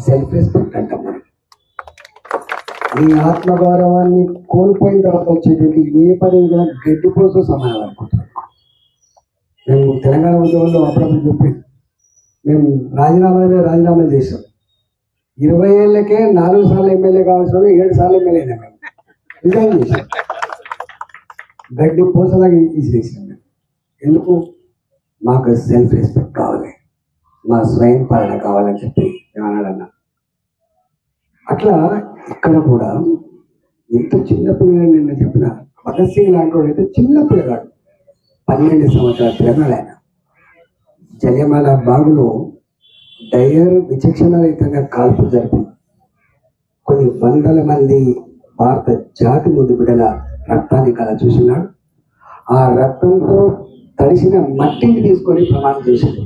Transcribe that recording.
Self respect అంటాం మనం. నీ ఆత్మగౌరవాన్ని కోల్పోయిన తర్వాత వచ్చేటువంటి ఏ పని కూడా గడ్డిపోతూ సమానం అనుకుంటున్నాం. మేము తెలంగాణ ఉద్యోగంలో అప్పుడప్పుడు చెప్పేది, మేము రాజీనామా చేసాం. 20 ఏళ్ళకే 4 సార్లు ఎమ్మెల్యే కావాల్సిన 7 సార్లు ఎమ్మెల్యే అయినా మేము రిజైన్ చేసాం. గడ్డి పోసలాగా తీసేసాం మేము. ఎందుకు? మాకు సెల్ఫ్ రెస్పెక్ట్ కావాలి, మా స్వయం పాలన కావాలని చెప్పి ఏమన్నాడన్నా. అట్లా ఇక్కడ కూడా ఎంత చిన్న పిల్లలు నిన్న చెప్పిన భగత్ సింగ్ లాంటి వాడు అయితే చిన్న పిల్లగాడు, 12 సంవత్సరాల పిల్లగాడు. ఆయన జలియన్వాలా బాగులో డయర్ విచక్షణరహితంగా కాల్పు జరిపి కొన్ని వందల మంది భారత జాతి ముందు బిడ్డల రక్తాన్ని కల చూసినాడు. ఆ రక్తంతో తడిసిన మట్టిని తీసుకొని ప్రమాణం చేశాడు.